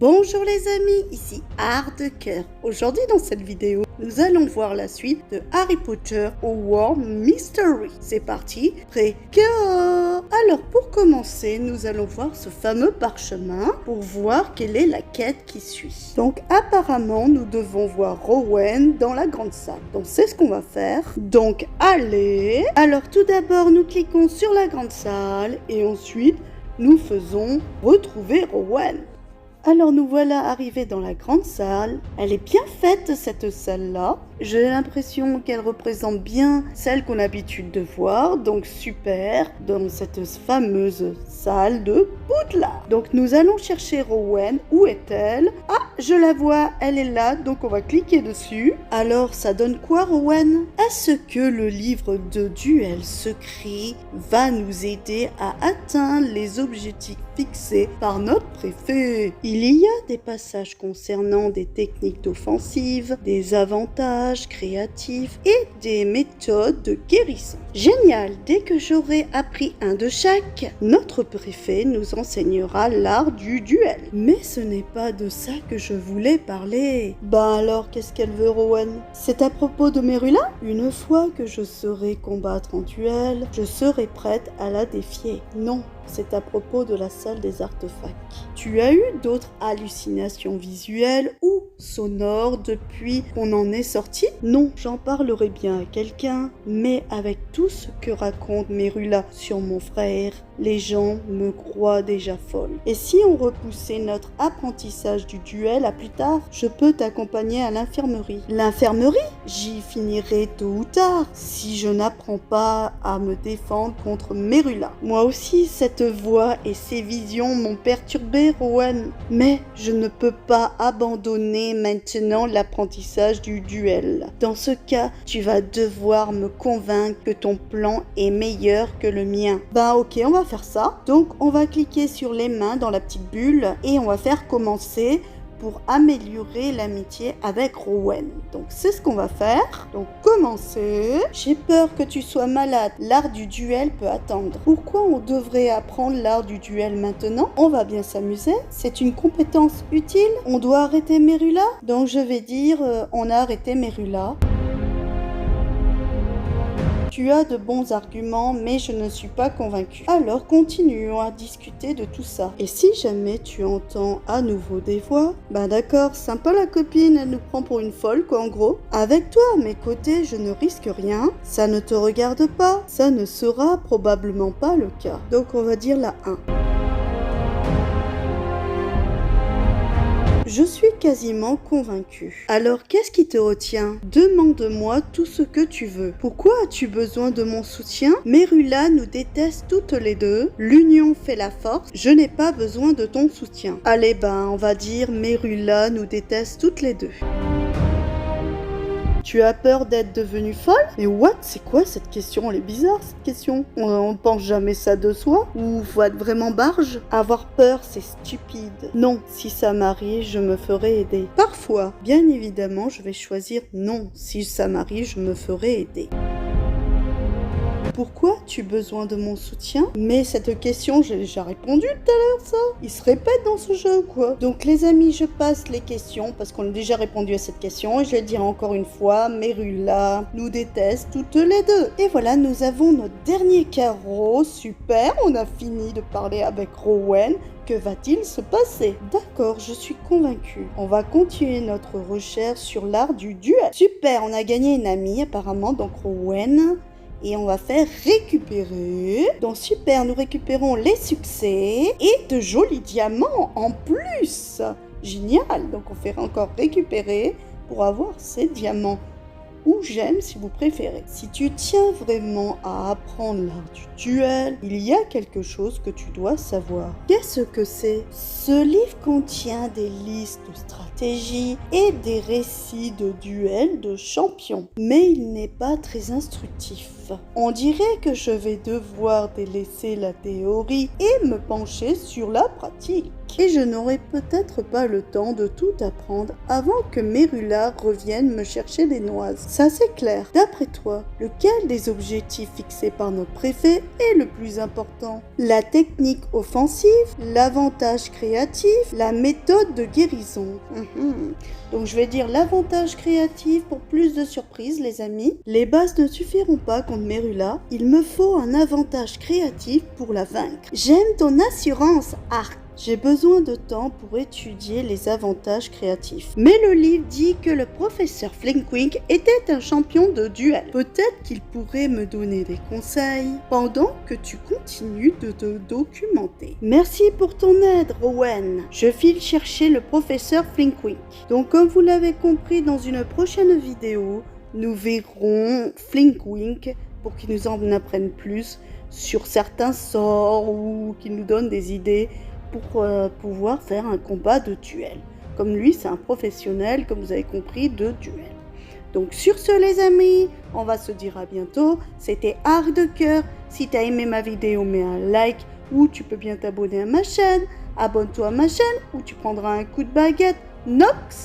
Bonjour les amis, ici Art de Cœur. Aujourd'hui dans cette vidéo, nous allons voir la suite de Harry Potter Hogwarts Mystery. C'est parti, prêt, go! Alors pour commencer, nous allons voir ce fameux parchemin pour voir quelle est la quête qui suit. Donc apparemment, nous devons voir Rowan dans la grande salle. Donc c'est ce qu'on va faire. Donc allez! Alors tout d'abord, nous cliquons sur la grande salle et ensuite, nous faisons retrouver Rowan. Alors nous voilà arrivés dans la grande salle. Elle est bien faite cette salle-là. J'ai l'impression qu'elle représente bien celle qu'on a l'habitude de voir. Donc super, dans cette fameuse salle de Poudlard. Donc nous allons chercher Rowan. Où est-elle? Ah, je la vois, elle est là. Donc on va cliquer dessus. Alors ça donne quoi Rowan? Est-ce que le livre de duel secret va nous aider à atteindre les objectifs fixés par notre préfet? Il y a des passages concernant des techniques d'offensive, des avantages créatifs et des méthodes de guérison. Génial! Dès que j'aurai appris un de chaque, notre préfet nous enseignera l'art du duel. Mais ce n'est pas de ça que je voulais parler. Ben alors, qu'est-ce qu'elle veut, Rowan? C'est à propos de Merula? Une fois que je saurai combattre en duel, je serai prête à la défier. Non. C'est à propos de la salle des artefacts. Tu as eu d'autres hallucinations visuelles ou sonores depuis qu'on en est sorti? Non, j'en parlerai bien à quelqu'un, mais avec tout ce que raconte Merula sur mon frère, les gens me croient déjà folle. Et si on repoussait notre apprentissage du duel à plus tard, je peux t'accompagner à l'infirmerie. L'infirmerie? J'y finirai tôt ou tard, si je n'apprends pas à me défendre contre Merula. Moi aussi, cette voix et ces visions m'ont perturbé, Rowan. Mais je ne peux pas abandonner maintenant l'apprentissage du duel. Dans ce cas, tu vas devoir me convaincre que ton plan est meilleur que le mien. Bah ok, on va faire ça. Donc on va cliquer sur les mains dans la petite bulle et on va faire commencer pour améliorer l'amitié avec Rowan. Donc c'est ce qu'on va faire. Donc commencer. J'ai peur que tu sois malade. L'art du duel peut attendre. Pourquoi on devrait apprendre l'art du duel maintenant? On va bien s'amuser. C'est une compétence utile. On doit arrêter Merula. Donc je vais dire on a arrêté Merula. Tu as de bons arguments, mais je ne suis pas convaincue. Alors, continuons à discuter de tout ça. Et si jamais tu entends à nouveau des voix, ben d'accord, sympa la copine, elle nous prend pour une folle, quoi, en gros. Avec toi, à mes côtés, je ne risque rien. Ça ne te regarde pas. Ça ne sera probablement pas le cas. Donc, on va dire la 1. Je suis quasiment convaincue. Alors, qu'est-ce qui te retient? Demande-moi tout ce que tu veux. Pourquoi as-tu besoin de mon soutien? Merula nous déteste toutes les deux. L'union fait la force. Je n'ai pas besoin de ton soutien. Allez, ben, on va dire Merula nous déteste toutes les deux. Tu as peur d'être devenue folle? Mais what? C'est quoi cette question? Elle est bizarre cette question. On pense jamais ça de soi? Ou faut être vraiment barge? Avoir peur, c'est stupide. Non, si ça m'arrive, je me ferai aider. Parfois, bien évidemment, je vais choisir non. Si ça m'arrive, je me ferai aider. Pourquoi as-tu besoin de mon soutien? Mais cette question, j'ai déjà répondu tout à l'heure, ça. Il se répète dans ce jeu, quoi. Donc, les amis, je passe les questions parce qu'on a déjà répondu à cette question. Et je le dirai encore une fois, Merula nous déteste toutes les deux. Et voilà, nous avons notre dernier carreau. Super, on a fini de parler avec Rowan. Que va-t-il se passer? D'accord, je suis convaincue. On va continuer notre recherche sur l'art du duel. Super, on a gagné une amie apparemment, donc Rowan. Et on va faire récupérer. Donc super, nous récupérons les succès et de jolis diamants en plus. Génial, donc on fait encore récupérer pour avoir ces diamants. Ou j'aime si vous préférez. Si tu tiens vraiment à apprendre l'art du duel, il y a quelque chose que tu dois savoir. Qu'est-ce que c'est? Ce livre contient des listes de stratégies et des récits de duels de champions. Mais il n'est pas très instructif. On dirait que je vais devoir délaisser la théorie et me pencher sur la pratique. Et je n'aurai peut-être pas le temps de tout apprendre avant que Merula revienne me chercher des noises. Ça c'est clair. D'après toi, lequel des objectifs fixés par notre préfet est le plus important? La technique offensive, l'avantage créatif, la méthode de guérison. Donc je vais dire l'avantage créatif pour plus de surprises les amis. Les bases ne suffiront pas contre Merula, il me faut un avantage créatif pour la vaincre. J'aime ton assurance, Arc. J'ai besoin de temps pour étudier les avantages créatifs. Mais le livre dit que le professeur Flinkwink était un champion de duel. Peut-être qu'il pourrait me donner des conseils pendant que tu continues de te documenter. Merci pour ton aide, Rowan. Je file chercher le professeur Flinkwink. Donc comme vous l'avez compris, dans une prochaine vidéo, nous verrons Flinkwink pour qu'il nous en apprenne plus sur certains sorts ou qu'il nous donne des idées pour pouvoir faire un combat de duel. Comme lui, c'est un professionnel, comme vous avez compris, de duel. Donc sur ce les amis, on va se dire à bientôt. C'était Arc de Cœur. Si tu as aimé ma vidéo, mets un like ou tu peux bien t'abonner à ma chaîne. Abonne-toi à ma chaîne ou tu prendras un coup de baguette. Nox!